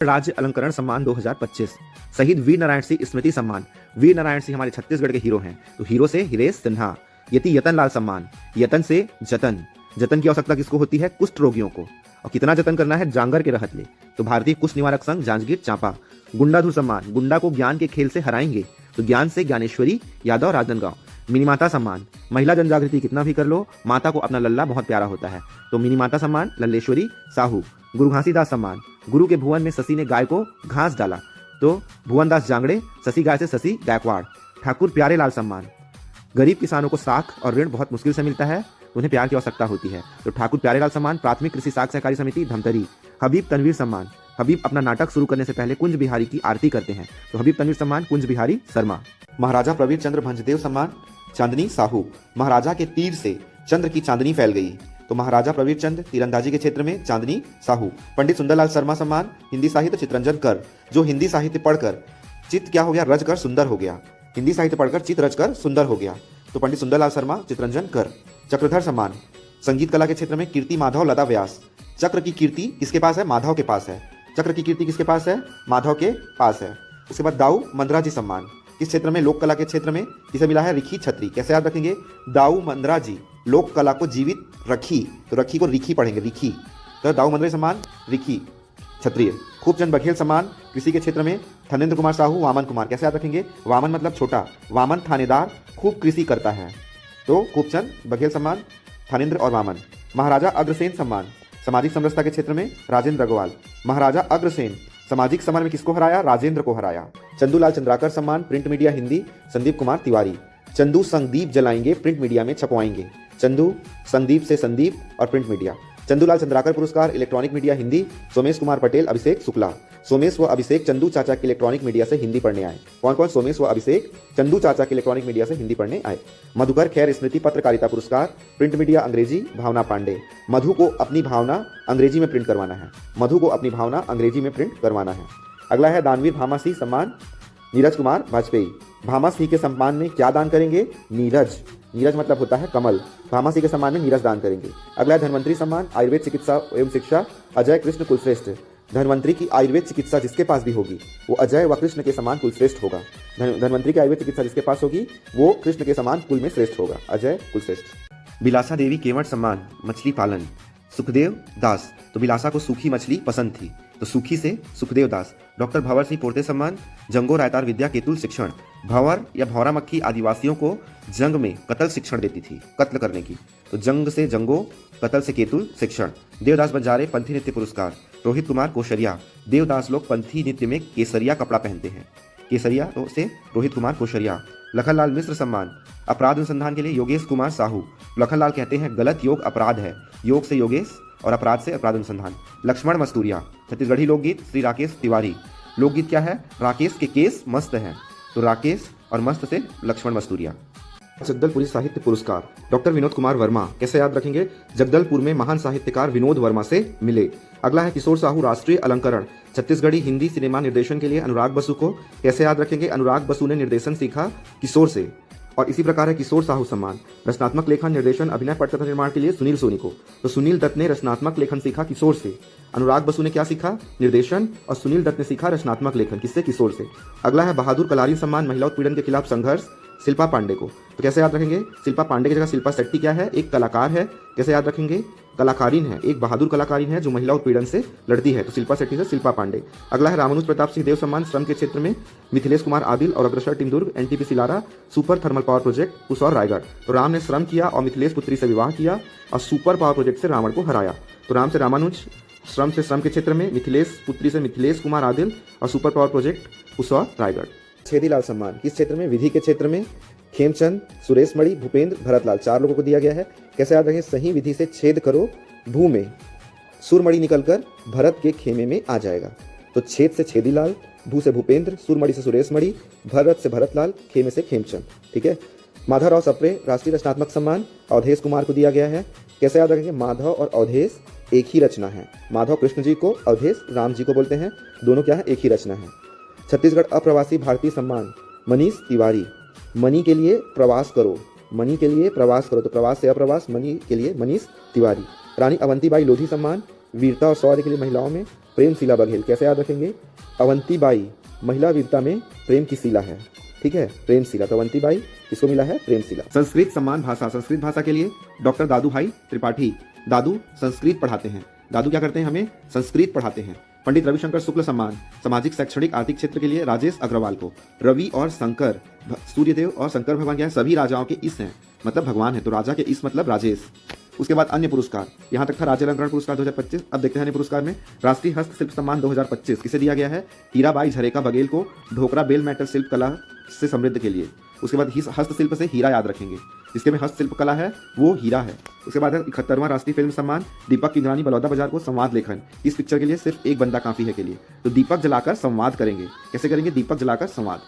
राज्य अलंकरण सम्मान 2025, शहीद वीर नारायण सिंह स्मृति सम्मान। वीर नारायण सिंह हमारे छत्तीसगढ़ के हीरो हैं, तो हीरो से हिरेश सिन्हा। यति यतन लाल सम्मान, यतन से जतन। जतन की आवश्यकता किसको होती है? कुष्ठ रोगियों को। और कितना जतन करना है? जांगर के रहत ले। तो भारतीय कुष्ठ निवारक संघ जांजगीर चांपा। गुंडाधुर सम्मान, गुंडा को ज्ञान के खेल से हराएंगे, तो ज्ञान से ज्ञानेश्वरी यादव राजनांदगांव। मिनी माता सम्मान, महिला जन जागृति कितना भी कर लो, माता को अपना लल्ला बहुत प्यारा होता है, तो मिनी माता सम्मान लल्लेश्वरी साहू। गुरु घासीदास सम्मान, गुरु के भुवन में शशि ने गाय को घास डाला, तो भुवनदास जांगड़े। शशि गाय से शशि गायकवाड़। ठाकुर प्यारे लाल सम्मान, गरीब किसानों को साख और ऋण बहुत मुश्किल से मिलता है, तो उन्हें प्यार की आवश्यकता होती है, तो ठाकुर प्यारे लाल सम्मान प्राथमिक कृषि साख सहकारी समिति धमतरी। हबीब तनवीर सम्मान, हबीब अपना नाटक शुरू करने से पहले कुंज बिहारी की आरती करते हैं, तो हबीब तनवीर सम्मान कुंज बिहारी शर्मा। महाराजा प्रवीर चंद्र भंजदेव सम्मान चांदनी साहू, महाराजा के तीर से चंद्र की चांदनी फैल गई, तो महाराजा प्रवीर चंद्र तीरंदाजी के क्षेत्र में चांदनी साहू। पंडित सुंदरलाल शर्मा सम्मान हिंदी साहित्य चित्रंजन कर, जो हिंदी साहित्य पढ़कर चित्त क्या हो गया? रच कर सुंदर हो गया। हिंदी साहित्य पढ़कर चित्त रच कर सुंदर हो गया, तो पंडित सुंदरलाल शर्मा चित्रंजन कर। चक्रधर सम्मान संगीत कला के क्षेत्र में कीर्ति माधव लता व्यास। चक्र की कीर्ति किसके पास है? माधव के पास है। चक्र की कीर्ति किसके पास है? माधव के पास है। उसके बाद दाऊ मंदरा जी सम्मान किस क्षेत्र में? लोक कला के क्षेत्र में। किसे मिला है? रिखी छत्री। कैसे याद रखेंगे? दाऊ मंदरा जी लोक कला को जीवित रखी, तो रखी को रिखी पढ़ेंगे, रिखी। तो दाऊ मंदरा सम्मान रिखी क्षत्रिय। खूबचंद बघेल सम्मान कृषि के क्षेत्र में थनेंद्र कुमार साहू वामन कुमार। कैसे याद रखेंगे? वामन मतलब छोटा, वामन थानेदार खूब कृषि करता है, तो खूबचंद बघेल सम्मान थानेंद्र और वामन। महाराजा अग्रसेन सम्मान सामाजिक समरसता के क्षेत्र में राजेंद्र अग्रवाल। महाराजा अग्रसेन सामाजिक समर में किसको हराया? राजेंद्र को हराया। चंदूलाल चंद्राकर सम्मान प्रिंट मीडिया हिंदी संदीप कुमार तिवारी। चंदू संदीप जलाएंगे, प्रिंट मीडिया में छपवाएंगे। चंदू संदीप से संदीप और प्रिंट मीडिया। चंदूलाल चंद्राकर पुरस्कार इलेक्ट्रॉनिक मीडिया हिंदी सोमेश कुमार पटेल अभिषेक शुक्ला। सोमेश व अभिषेक चंदू चाचा के इलेक्ट्रॉनिक मीडिया से हिंदी पढ़ने आए। कौन कौन? सोमेश व अभिषेक चंदू चाचा के इलेक्ट्रॉनिक मीडिया से हिंदी पढ़ने आए। मधुकर खैर स्मृति पत्रकारिता पुरस्कार प्रिंट मीडिया अंग्रेजी भावना पांडे। मधु को अपनी भावना अंग्रेजी में प्रिंट करवाना है, मधु को अपनी भावना अंग्रेजी में प्रिंट करवाना है। अगला है दानवीर भामा सिंह सम्मान नीरज कुमार वाजपेयी। भामा सिंह के सम्मान में क्या दान करेंगे? नीरज। नीरज मतलब होता है कमल, भामा सिंह के सम्मान में नीरज दान करेंगे। अगला है धन्वंतरी सम्मान आयुर्वेद चिकित्सा एवं शिक्षा अजय कृष्ण कुलश्रेष्ठ। धन्वंतरी की आयुर्वेद चिकित्सा जिसके पास भी होगी वो अजय व कृष्ण के समान कुलश्रेष्ठ होगा। धन्वंतरी की आयुर्वेद चिकित्सा जिसके पास होगी वो कृष्ण के समान कुल में श्रेष्ठ होगा, अजय कुलश्रेष्ठ। बिलासा देवी केवट सम्मान मछली पालन सुखदेव दास, तो बिलासा को सूखी मछली पसंद थी, तो सूखी से सुखदेव दास। डॉक्टर भंवर सिंह पोर्ते सम्मान जंगो रायतार विद्या केतुल शिक्षण। भंवर या भौरा मक्खी आदिवासियों को जंग में कतल शिक्षण देती थी, कत्ल करने की, तो जंग से जंगो, कतल से केतुल शिक्षण। देवदास बंजारे पंथी नृत्य पुरस्कार रोहित कुमार कोशरिया। देवदास लोग पंथी नृत्य में केसरिया कपड़ा पहनते हैं, केसरिया तो से रोहित कुमार कोशरिया। लखनलाल मिश्र सम्मान अपराध अनुसंधान के लिए योगेश कुमार साहू। लखनलाल कहते हैं गलत योग अपराध है, योग से योगेश और अपराध से अपराध अनुसंधान। लक्ष्मण मस्तूरिया छत्तीसगढ़ी लोकगीत श्री राकेश तिवारी। लोकगीत क्या है? राकेश के केस मस्त हैं, तो राकेश और मस्त से लक्ष्मण मस्तूरिया। जगदलपुरी साहित्य पुरस्कार डॉक्टर विनोद कुमार वर्मा। कैसे याद रखेंगे? जगदलपुर में महान साहित्यकार विनोद वर्मा से मिले। अगला है किशोर साहू राष्ट्रीय अलंकरण छत्तीसगढ़ी हिंदी सिनेमा निर्देशन के लिए अनुराग बसु को। कैसे याद रखेंगे? अनुराग बसु ने निर्देशन सीखा किशोर से। और इसी प्रकार है किशोर साहू सम्मान रचनात्मक लेखन निर्देशन अभिनय पटकथा निर्माण के लिए सुनील सोनी को, तो सुनील दत्त ने रचनात्मक लेखन सीखा किशोर से। अनुराग बसु ने क्या सीखा? निर्देशन, और सुनील दत्त ने सीखा रचनात्मक लेखन, किससे? किशोर से। अगला है बहादुर कलारी सम्मान महिला उत्पीड़न के खिलाफ संघर्ष शिल्पा पांडे को, तो कैसे याद रखेंगे? शिल्पा पांडे की जगह शिल्पा शेट्टी क्या है? एक कलाकार है। कैसे याद रखेंगे? कलाकारीन है, एक बहादुर कलाकारीन है जो महिला उत्पीड़न से लड़ती है, तो शिल्पा शेट्टी से शिल्पा पांडे। अगला है रामानुज प्रताप सिंह देव सम्मान श्रम के क्षेत्र में मिथिलेश कुमार आदिल और अग्रसर team Durg NTPC Lara super thermal power project Pusaur Raigarh. तो राम ने श्रम किया और मिथिलेश पुत्री से विवाह किया और सुपर पावर प्रोजेक्ट से रावण को हराया, तो राम से रामानुज, श्रम से श्रम के क्षेत्र में मिथिलेश पुत्री से मिथिलेश कुमार आदिल और super power project Pusaur Raigarh. Chhedilal सम्मान किस क्षेत्र में? विधि के क्षेत्र में खेमचंद सुरेश मणि भूपेंद्र भरतलाल, 4 लोगों को दिया गया है। कैसे याद रखें? सही विधि से छेद करो भू में, सुरमणि निकलकर भरत के खेमे में आ जाएगा, तो छेद से छेदीलाल, भू से भूपेंद्र, सुरमणि से सुरेश मणि, भरत से भरतलाल, खेमे से खेमचंद। ठीक है। माधवराव सप्रे राष्ट्रीय रचनात्मक सम्मान अवधेश कुमार को दिया गया है। कैसे याद रखेंगे? माधव और अवधेश एक ही रचना है। माधव कृष्ण जी को, अवधेश राम जी को बोलते हैं, दोनों क्या है? एक ही रचना है। छत्तीसगढ़ अप्रवासी भारतीय सम्मान मनीष तिवारी। मनी के लिए प्रवास करो, मनी के लिए प्रवास करो, तो प्रवास से अप्रवास, मनी के लिए मनीष तिवारी। रानी अवंतीबाई लोधी सम्मान वीरता और शौर्य के लिए महिलाओं में प्रेम शिला बघेल, कैसे याद रखेंगे? अवंतीबाई महिला वीरता में प्रेम की शिला है, ठीक है, प्रेम शिला। तो अवंतीबाई किसको मिला है? प्रेम शिला। संस्कृत सम्मान भाषा, संस्कृत भाषा के लिए डॉक्टर दादू भाई त्रिपाठी। दादू संस्कृत पढ़ाते हैं, दादू क्या करते हैं? हमें संस्कृत पढ़ाते हैं। पंडित रविशंकर शुक्ल सम्मान सामाजिक शैक्षणिक आर्थिक क्षेत्र के लिए राजेश अग्रवाल को। रवि और शंकर, सूर्यदेव और शंकर भगवान क्या है? सभी राजाओं के इस हैं, मतलब भगवान है, तो राजा के इस मतलब राजेश। उसके बाद अन्य पुरस्कार, यहाँ तक था राज्य अलंकरण पुरस्कार 2025। अब देखते हैं अन्य पुरस्कार में। राष्ट्रीय हस्तशिल्प सम्मान 2025 किसे दिया गया है? हीराबाई झरेका बघेल को, ढोकरा बेल मेटल शिल्प कला से समृद्ध के लिए। उसके बाद हस्तशिल्प से हीरा याद रखेंगे, जिसके में हस्तशिल्प कला है वो हीरा है। उसके बाद है 71वां राष्ट्रीय फिल्म सम्मान दीपक किंगरानी बलौदा बाजार को, संवाद लेखन। इस पिक्चर के लिए सिर्फ एक बंदा काफी है के लिए, तो दीपक जलाकर संवाद करेंगे। कैसे करेंगे? दीपक जलाकर संवाद।